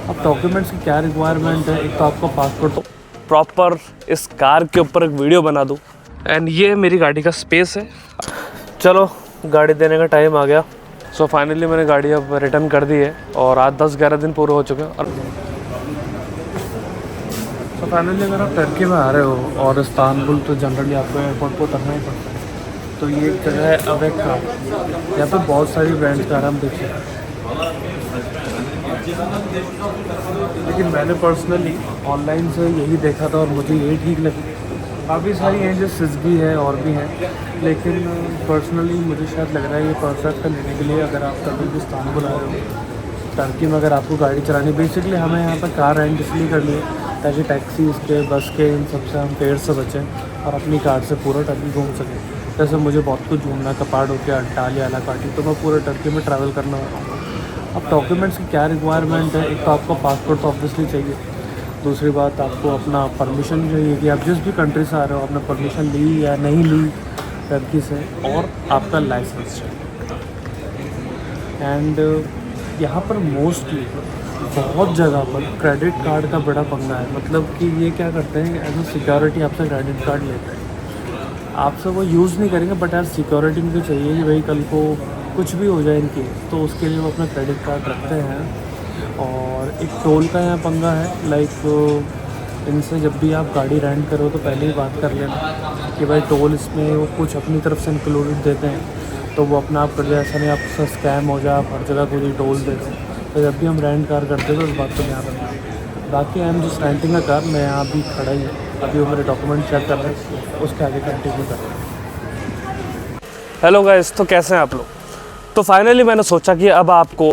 अब डॉक्यूमेंट्स की क्या रिक्वायरमेंट है, एक तो आपका पासपोर्ट, प्रॉपर इस कार के ऊपर एक वीडियो बना दूँ। एंड ये मेरी गाड़ी का स्पेस है। चलो गाड़ी देने का टाइम आ गया। सो फाइनली मैंने गाड़ी अब रिटर्न कर दी है और आज 10-11 दिन पूरे हो चुके हैं। और तो फाइनली अगर आप टर्की में आ रहे हो और इस्तांबुल, तो जनरली आपको एयरपोर्ट को उतरना ही पड़ता है। तो ये एक जगह है अवेका, यहाँ पे बहुत सारी ब्रांड्स का आराम देखिए। लेकिन मैंने पर्सनली ऑनलाइन से यही देखा था और मुझे यही ठीक लगी। काफ़ी सारी हैं जो सिजगी है और भी हैं, लेकिन पर्सनली मुझे शायद लग रहा है ये परफेक्ट लेने के लिए। अगर आप कभी भी इस्तांबुल आ रहे हो, टर्की में अगर आपको गाड़ी चलानी, बेसिकली हमें यहाँ पर कार रेंट इसलिए करनी है ताकि टैक्सी के, बस के, इन सब से हम फेयर से बचें और अपनी कार से पूरा टर्की घूम सकें। जैसे मुझे बहुत कुछ घूमना है, कपाडो के, अंटालिया, अलाकाटी, तो मैं पूरे टर्की में ट्रैवल करना होता हूँ। अब डॉक्यूमेंट्स की क्या रिक्वायरमेंट है, एक तो आपका पासपोर्ट तो ऑब्वियसली चाहिए। दूसरी बात, आपको अपना परमिशन चाहिए कि आप जिस भी कंट्री से आ रहे हो आपने परमिशन ली या नहीं ली टर्की से, और आपका लाइसेंस चाहिए। एंड यहाँ पर मोस्टली बहुत जगह पर क्रेडिट कार्ड का बड़ा पंगा है। मतलब कि ये क्या करते हैं, एज अ सिक्योरिटी आपसे क्रेडिट कार्ड लेते हैं। आपसे वो यूज़ नहीं करेंगे, बट एज सिक्योरिटी इनको चाहिए कि भाई कल को कुछ भी हो जाए इनकी, तो उसके लिए वो अपना क्रेडिट कार्ड रखते हैं। और एक टोल का यहाँ पंगा है। लाइक इनसे जब भी आप गाड़ी रेंट करो तो पहले ही बात कर लेना कि भाई टोल इसमें वो कुछ अपनी तरफ से इंक्लूडेड देते हैं, तो वो अपना आप कर जाए। ऐसा नहीं आपसे स्कैम हो जाए, आप हर जगह कोई टोल दे दो। तो जब भी हम रेंट कार करते हैं तो इस बात को ध्यान रखना। बाकी I am just renting a car, मैं यहाँ भी खड़ा ही हूँ। अभी वो मेरे डॉक्यूमेंट चेक कर रहे हैं, उसके आगे कंटिन्यू कर रहे हैं। हेलो गाइस, तो कैसे हैं आप लोग? तो फाइनली मैंने सोचा कि अब आपको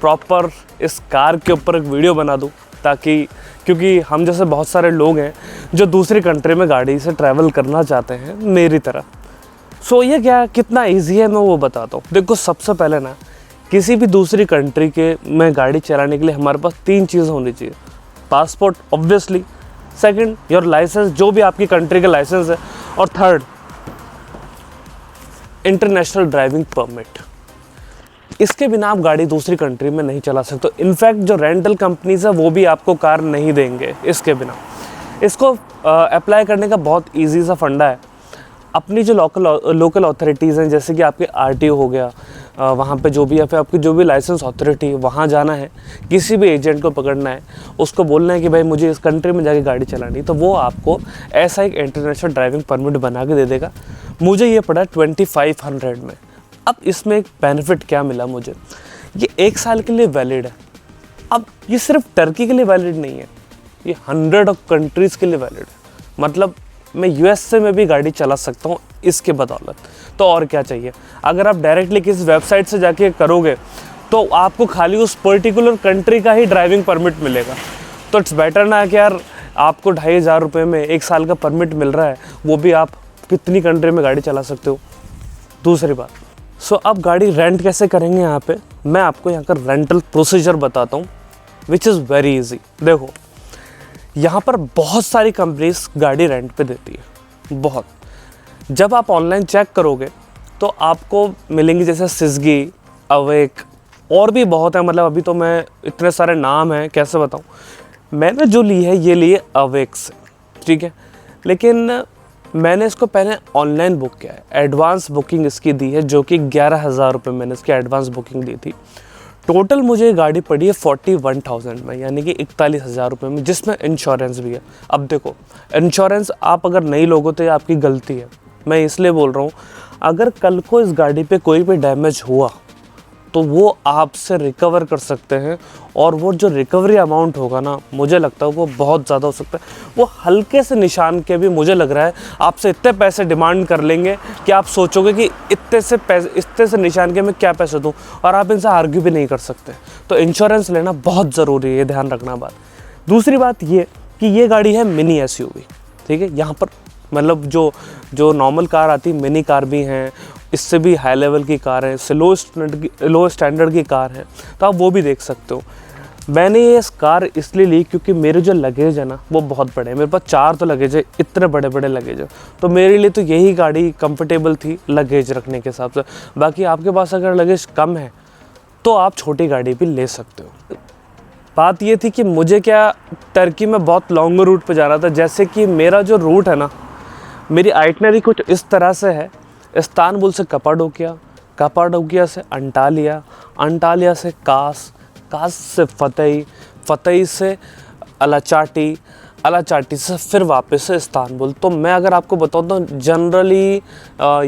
प्रॉपर इस कार के ऊपर एक वीडियो बना दूं, ताकि क्योंकि हम जैसे बहुत सारे लोग हैं जो दूसरी कंट्री में गाड़ी से ट्रैवल करना चाहते हैं मेरी तरह। सो ये क्या कितना इजी है मैं वो बताता हूँ। देखो, सबसे पहले ना किसी भी दूसरी कंट्री के में गाड़ी चलाने के लिए हमारे पास 3 चीज़ होनी चाहिए। Passport obviously, second your licence, जो भी आपकी कंट्री का लाइसेंस है, और थर्ड इंटरनेशनल ड्राइविंग परमिट। इसके बिना आप गाड़ी दूसरी कंट्री में नहीं चला सकते। इनफैक्ट जो रेंटल कंपनीज है वो भी आपको कार नहीं देंगे इसके बिना। इसको अप्लाई करने का बहुत इजी सा फंडा है। अपनी जो लोकल अथॉरिटीज़ हैं, जैसे कि आपके आरटीओ हो गया, वहाँ पे जो भी, या फिर आपकी जो भी लाइसेंस अथॉरिटी है, वहाँ जाना है, किसी भी एजेंट को पकड़ना है, उसको बोलना है कि भाई मुझे इस कंट्री में जाके गाड़ी चलानी, तो वो आपको ऐसा एक इंटरनेशनल ड्राइविंग परमिट बना के दे देगा। मुझे ये पड़ा 2500 में। अब इसमें एक बेनिफिट क्या मिला मुझे, ये 1 साल के लिए वैलिड है। अब ये सिर्फ टर्की के लिए वैलिड नहीं है, ये 100 ऑफ कंट्रीज़ के लिए वैलिड है। मतलब मैं यूएसए में भी गाड़ी चला सकता हूँ इसके बदौलत। तो और क्या चाहिए? अगर आप डायरेक्टली किसी वेबसाइट से जाके करोगे तो आपको खाली उस पर्टिकुलर कंट्री का ही ड्राइविंग परमिट मिलेगा। तो इट्स बेटर ना कि यार आपको 2500 रुपये में 1 साल का परमिट मिल रहा है, वो भी आप कितनी कंट्री में गाड़ी चला सकते हो। दूसरी बात, अब गाड़ी रेंट कैसे करेंगे यहाँ पे, मैं आपको यहाँ का रेंटल प्रोसीजर बताता हूँ, विच इज़ वेरी इजी। देखो, यहाँ पर बहुत सारी कंपनीज गाड़ी रेंट पे देती है, बहुत। जब आप ऑनलाइन चेक करोगे तो आपको मिलेंगी जैसे सिजगी, अवेक, और भी बहुत है। मतलब अभी तो मैं इतने सारे नाम हैं कैसे बताऊँ। मैंने जो ली है ये ली है अवेक से, ठीक है। लेकिन मैंने इसको पहले ऑनलाइन बुक किया है, एडवांस बुकिंग इसकी दी है, जो कि 11,000 रुपये मैंने इसकी एडवांस बुकिंग दी थी। टोटल मुझे गाड़ी पड़ी है 41,000 में, यानी कि 41,000 रुपये में, जिसमें इंश्योरेंस भी है। अब देखो, इंश्योरेंस आप अगर नहीं लोगे तो ये आपकी गलती है। मैं इसलिए बोल रहा हूँ, अगर कल को इस गाड़ी पे कोई भी डैमेज हुआ तो वो आपसे रिकवर कर सकते हैं, और वो जो रिकवरी अमाउंट होगा ना, मुझे लगता है वो बहुत ज़्यादा हो सकता है। वो हल्के से निशान के भी मुझे लग रहा है आपसे इतने पैसे डिमांड कर लेंगे कि आप सोचोगे कि इतने से निशान के मैं क्या पैसे दूँ, और आप इनसे आर्ग्यू भी नहीं कर सकते। तो इंश्योरेंस लेना बहुत ज़रूरी है, ध्यान रखना बात। दूसरी बात ये कि ये गाड़ी है मिनी एसयूवी, ठीक है। यहाँ पर मतलब जो नॉर्मल कार आती है, मिनी कार भी हैं, इससे भी हाई लेवल की कार है, इससे लो स्टैंडर्ड की कार है, तो आप वो भी देख सकते हो। मैंने ये कार इसलिए ली क्योंकि मेरे जो लगेज है ना वो बहुत बड़े हैं। मेरे पास 4 तो लगेज है, इतने बड़े बड़े लगेज है, तो मेरे लिए तो यही गाड़ी कंफर्टेबल थी लगेज रखने के हिसाब से। बाकी आपके पास अगर लगेज कम है तो आप छोटी गाड़ी भी ले सकते हो। बात ये थी कि मुझे क्या टर्की में बहुत लॉन्ग रूट पे जाना था। जैसे कि मेरा जो रूट है ना, मेरी आइटनरी कुछ इस तरह से है। इस्तांबुल से कपाडोकिया, कपाडोकिया से अंटालिया, अंटालिया से कास, कास से फतही, फतही से अलाचाटी, अलाचाटी से फिर वापस से इस्तांबुल। तो मैं अगर आपको बताऊँ तो जनरली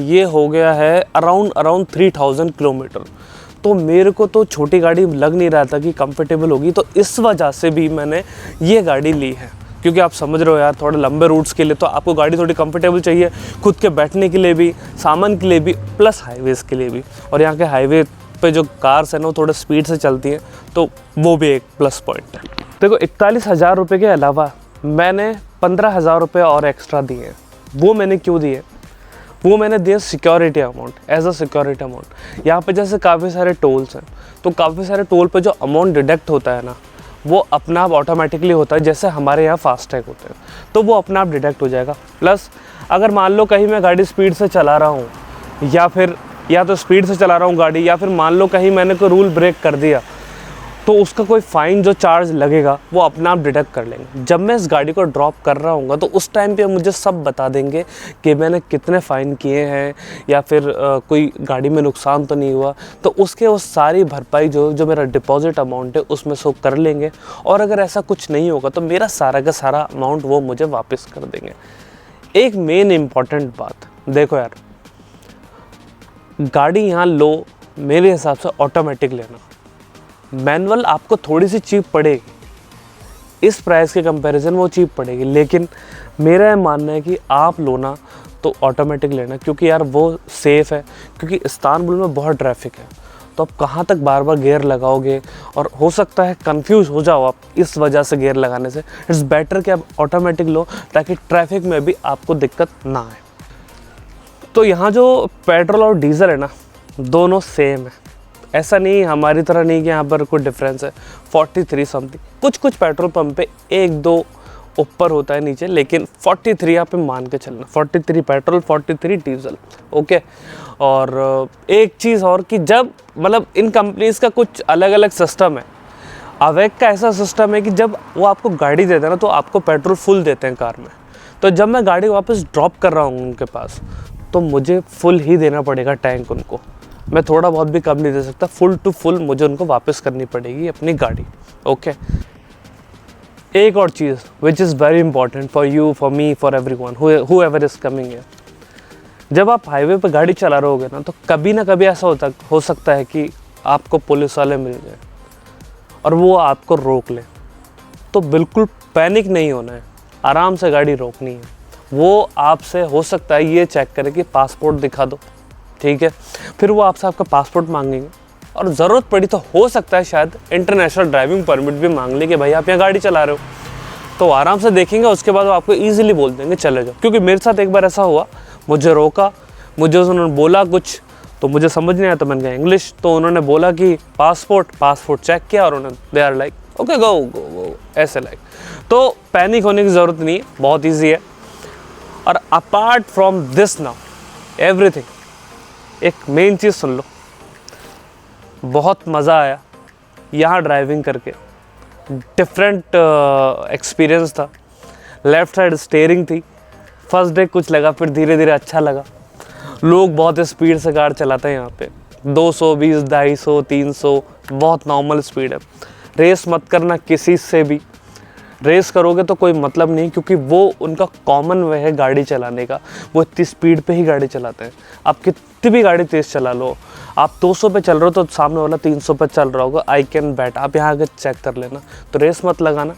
ये हो गया है अराउंड 3000 किलोमीटर। तो मेरे को तो छोटी गाड़ी लग नहीं रहा था कि कंफर्टेबल होगी, तो इस वजह से भी मैंने ये गाड़ी ली है। क्योंकि आप समझ रहे हो यार, थोड़े लंबे रूट्स के लिए तो आपको गाड़ी थोड़ी कंफर्टेबल चाहिए, खुद के बैठने के लिए भी, सामान के लिए भी, प्लस हाईवेज़ के लिए भी। और यहाँ के हाईवे पे जो कार्स हैं ना वो थोड़े स्पीड से चलती हैं, तो वो भी एक प्लस पॉइंट है। देखो 41,000 रुपये के अलावा मैंने 15,000 रुपये और एक्स्ट्रा दिए हैं। वो मैंने क्यों दिए? वो मैंने दिया security amount, as a security amount. यहाँ पे जैसे काफ़ी सारे टोल्स हैं, तो काफ़ी सारे टोल पे जो अमाउंट डिडक्ट होता है ना, वो अपना आप ऑटोमेटिकली होता है। जैसे हमारे यहाँ फास्टैग होते हैं, तो वो अपना आप डिडक्ट हो जाएगा। प्लस अगर मान लो कहीं मैं गाड़ी स्पीड से चला रहा हूँ, या तो स्पीड से चला रहा हूँ गाड़ी, या फिर मान लो कहीं मैंने कोई रूल ब्रेक कर दिया, तो उसका कोई फ़ाइन जो चार्ज लगेगा वो अपना आप डिडक्ट कर लेंगे। जब मैं इस गाड़ी को ड्रॉप कर रहा हूँ तो उस टाइम पे मुझे सब बता देंगे कि मैंने कितने फ़ाइन किए हैं, या फिर कोई गाड़ी में नुकसान तो नहीं हुआ। तो उसके वो सारी भरपाई जो मेरा डिपॉजिट अमाउंट है उसमें से कर लेंगे। और अगर ऐसा कुछ नहीं होगा तो मेरा सारा का सारा अमाउंट वो मुझे वापस कर देंगे। एक मेन इम्पॉर्टेंट बात, देखो यार, गाड़ी यहाँ लो मेरे हिसाब से ऑटोमेटिक लेना। मैनुअल आपको थोड़ी सी चीप पड़ेगी, इस प्राइस के कंपैरिजन वो चीप पड़ेगी, लेकिन मेरा ये मानना है कि आप लो ना तो ऑटोमेटिक लेना। क्योंकि यार वो सेफ़ है, क्योंकि इस्तांबुल में बहुत ट्रैफिक है, तो आप कहाँ तक बार बार गियर लगाओगे, और हो सकता है कंफ्यूज हो जाओ आप इस वजह से गियर लगाने से। इट्स बेटर कि आप ऑटोमेटिक लो, ताकि ट्रैफिक में भी आपको दिक्कत ना आए। तो यहाँ जो पेट्रोल और डीज़ल है ना, दोनों सेम है। ऐसा नहीं, हमारी तरह नहीं कि यहाँ पर कोई डिफरेंस है। 43 समथिंग, कुछ पेट्रोल पंप पे 1-2 ऊपर होता है नीचे, लेकिन 43 यहाँ पे मान के चलना, 43 पेट्रोल, 43 डीजल। ओके। और एक चीज़ और कि जब मतलब इन कंपनीज़ का कुछ अलग अलग सिस्टम है। अवेक का ऐसा सिस्टम है कि जब वो आपको गाड़ी देते हैं ना, तो आपको पेट्रोल फुल देते हैं कार में। तो जब मैं गाड़ी वापस ड्रॉप कर रहा हूँ उनके पास, तो मुझे फुल ही देना पड़ेगा टैंक उनको। मैं थोड़ा बहुत भी कम नहीं दे सकता, फुल टू फुल मुझे उनको वापस करनी पड़ेगी अपनी गाड़ी। ओके। एक और चीज़ which is very important for you, for me, for everyone whoever is coming here, जब आप हाईवे पे गाड़ी चला रहे होगे ना, तो कभी ना कभी ऐसा हो सकता है कि आपको पुलिस वाले मिल जाए और वो आपको रोक ले। तो बिल्कुल पैनिक नहीं होना है, आराम से गाड़ी रोकनी है। वो आपसे हो सकता है ये चेक करे कि पासपोर्ट दिखा दो, ठीक है। फिर वो आपसे आपका पासपोर्ट मांगेंगे, और ज़रूरत पड़ी तो हो सकता है शायद इंटरनेशनल ड्राइविंग परमिट भी मांग ले कि भाई आप यहाँ गाड़ी चला रहे हो। तो आराम से देखेंगे, उसके बाद वो आपको ईजिली बोल देंगे चले जाओ। क्योंकि मेरे साथ एक बार ऐसा हुआ, मुझे रोका, मुझे उन्होंने बोला कुछ, तो मुझे समझ नहीं आया, तो मैंने कहा इंग्लिश, तो उन्होंने बोला कि पासपोर्ट चेक किया, और उन्होंने they are like okay go ऐसे लाइक। तो पैनिक होने की ज़रूरत नहीं है, बहुत ईजी है। और apart from this now everything, एक मेन चीज़ सुन लो, बहुत मज़ा आया यहाँ ड्राइविंग करके। डिफरेंट एक्सपीरियंस था। लेफ़्ट साइड स्टीयरिंग थी, फर्स्ट डे कुछ लगा, फिर धीरे धीरे अच्छा लगा। लोग बहुत स्पीड से कार चलाते हैं यहाँ पे, 220, 250, 300, बहुत नॉर्मल स्पीड है। रेस मत करना किसी से भी, रेस करोगे तो कोई मतलब नहीं, क्योंकि वो उनका कॉमन वे है गाड़ी चलाने का। वो इतनी स्पीड पे ही गाड़ी चलाते हैं। आप कितनी भी गाड़ी तेज़ चला लो, आप 200 पे चल रहे हो तो सामने वाला 300 पे चल रहा होगा, आई कैन बैट। आप यहाँ आगे चेक कर लेना। तो रेस मत लगाना,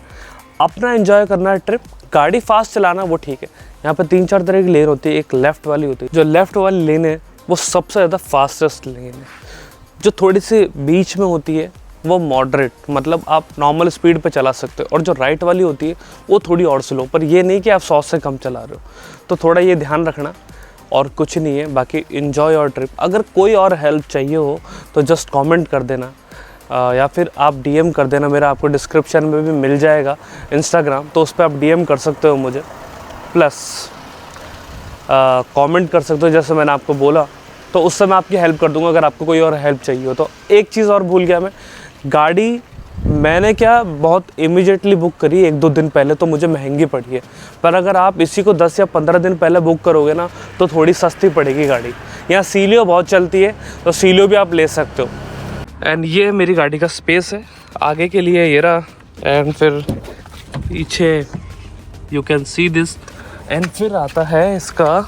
अपना एंजॉय करना है ट्रिप। गाड़ी फास्ट चलाना वो ठीक है। यहाँ पे 3-4 तरह की लेन होती है। एक लेफ़्ट वाली होती है, जो लेफ़्ट वाली लेन है वो सबसे ज़्यादा फास्टेस्ट लेन है। जो थोड़ी सी बीच में होती है वो मॉडरेट, मतलब आप नॉर्मल स्पीड पे चला सकते हो। और जो राइट वाली होती है वो थोड़ी और स्लो, पर ये नहीं कि आप 100 से कम चला रहे हो। तो थोड़ा ये ध्यान रखना, और कुछ नहीं है। बाकी इन्जॉय योर ट्रिप। अगर कोई और हेल्प चाहिए हो तो जस्ट कमेंट कर देना, या फिर आप डीएम कर देना। मेरा आपको डिस्क्रिप्शन में भी मिल जाएगा इंस्टाग्राम, तो उस पर आप डीएम कर सकते हो मुझे, प्लस कमेंट कर सकते हो जैसे मैंने आपको बोला। तो उससे मैं आपकी हेल्प कर दूंगा अगर आपको कोई और हेल्प चाहिए हो तो। एक चीज़ और भूल गया मैं, गाड़ी मैंने क्या बहुत इमीडिएटली बुक करी 1-2 दिन पहले, तो मुझे महंगी पड़ी है। पर अगर आप इसी को 10 या 15 दिन पहले बुक करोगे ना तो थोड़ी सस्ती पड़ेगी गाड़ी। यहाँ सीलियो बहुत चलती है तो सीलियो भी आप ले सकते हो। एंड ये मेरी गाड़ी का स्पेस है, आगे के लिए ये रहा, एंड फिर पीछे you can see this. And फिर आता है इसका,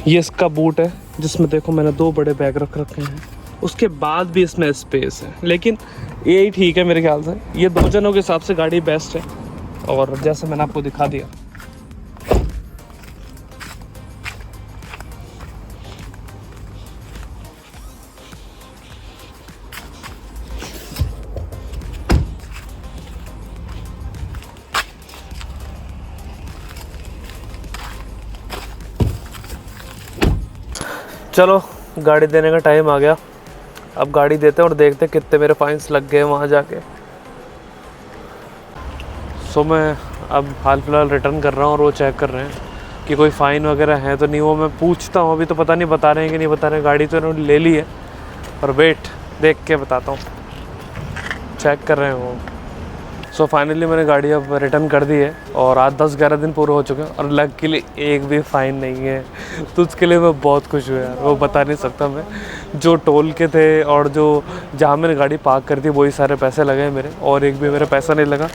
ये इसका बूट है जिसमें देखो मैंने 2 बड़े बैग रख रखे हैं। उसके बाद भी इसमें स्पेस है, लेकिन यही ठीक है मेरे ख्याल से। ये 2 जनों के हिसाब से गाड़ी बेस्ट है, और जैसे मैंने आपको दिखा दिया। चलो गाड़ी देने का टाइम आ गया, अब गाड़ी देते हैं और देखते हैं कितने मेरे फाइन्स लग गए वहाँ जाके। सो मैं अब हाल फिलहाल रिटर्न कर रहा हूँ और वो चेक कर रहे हैं कि कोई फ़ाइन वगैरह है तो नहीं। वो मैं पूछता हूँ, अभी तो पता नहीं बता रहे हैं कि नहीं बता रहे हैं। गाड़ी तो इन्होंने ले ली है, पर वेट देख के बताता हूँ, चेक कर रहे हैं वो। सो फाइनली मैंने गाड़ी अब रिटर्न कर दी है और आज 10-11 दिन पूरे हो चुके हैं और लग के लिए एक भी फ़ाइन नहीं है। तो उसके लिए मैं बहुत खुश हूँ यार, वो बता नहीं सकता मैं। जो टोल के थे और जो जहाँ मैंने गाड़ी पार्क कर दी वही सारे पैसे लगे हैं मेरे, और एक भी मेरा पैसा नहीं लगा।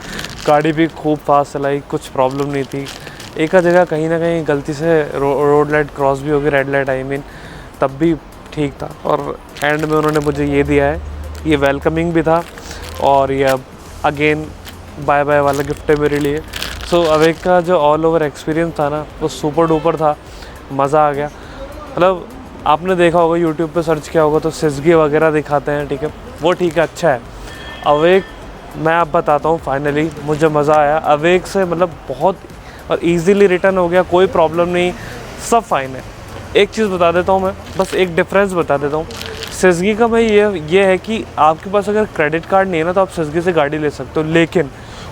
गाड़ी भी खूब फास्ट चलाई, कुछ प्रॉब्लम नहीं थी। एक जगह कहीं ना कहीं गलती से रोड लाइट क्रॉस भी हो गई, रेड लाइट आई मीन, तब भी ठीक था। और एंड में उन्होंने मुझे ये दिया है, ये वेलकमिंग भी था, और ये अब अगेन बाय बाय वाला गिफ्ट है मेरे लिए। सो अवेक का जो ऑल ओवर एक्सपीरियंस था ना वो सुपर डुपर था, मज़ा आ गया। मतलब आपने देखा होगा, यूट्यूब पे सर्च किया होगा तो सिज़गी वगैरह दिखाते हैं, ठीक है, वो ठीक है, अच्छा है। अवेक मैं आप बताता हूँ, फाइनली मुझे मज़ा आया अवेक से, मतलब बहुत, और ईज़िली रिटर्न हो गया, कोई प्रॉब्लम नहीं, सब फाइन है। एक चीज़ बता देता हूँ मैं, बस एक डिफरेंस बता देता हूँ सिज़गी का भाई। ये है कि आपके पास अगर क्रेडिट कार्ड नहीं है ना तो आप सिज़गी से गाड़ी ले सकते हो, लेकिन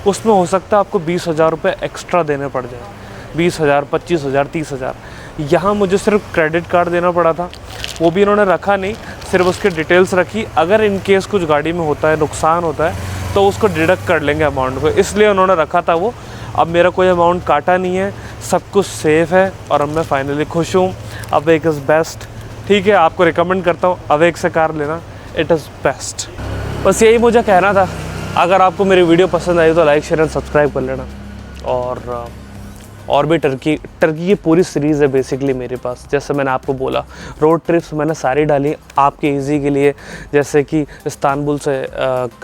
उसमें हो सकता है आपको 20,000 रुपये एक्स्ट्रा देने पड़ जाए, 20,000, 25,000, 30,000। यहाँ मुझे सिर्फ क्रेडिट कार्ड देना पड़ा था, वो भी इन्होंने रखा नहीं, सिर्फ उसके डिटेल्स रखी। अगर इन केस कुछ गाड़ी में होता है, नुकसान होता है, तो उसको डिडक्ट कर लेंगे अमाउंट को, इसलिए उन्होंने रखा था वो। अब मेरा कोई अमाउंट काटा नहीं है, सब कुछ सेफ़ है, और अब मैं फाइनली खुश हूँ। अवेक इज़ बेस्ट, ठीक है, आपको रिकमेंड करता हूँ अवेक से कार लेना, इट इज़ बेस्ट। बस यही मुझे कहना था। अगर आपको मेरी वीडियो पसंद आई तो लाइक, शेयर एंड सब्सक्राइब कर लेना। और भी टर्की की पूरी सीरीज़ है बेसिकली मेरे पास। जैसे मैंने आपको बोला, रोड ट्रिप्स मैंने सारी डाली आपके इजी के लिए, जैसे कि इस्तांबुल से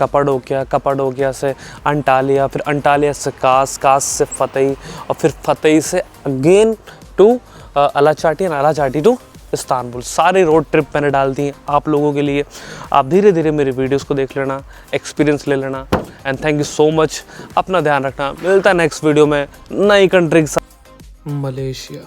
कपाडोकिया से अंटालिया, फिर अंटालिया से कास से फतेही, और फिर फतेही से again to Alacati, and Alacati to Istanbul. सारी रोड ट्रिप मैंने डाल दी हैं आप लोगों के लिए। आप धीरे धीरे मेरी वीडियोस को देख लेना, एक्सपीरियंस ले लेना, and thank you so much. अपना ध्यान रखना, मिलता है नेक्स्ट वीडियो में नई कंट्री के साथ। मलेशिया।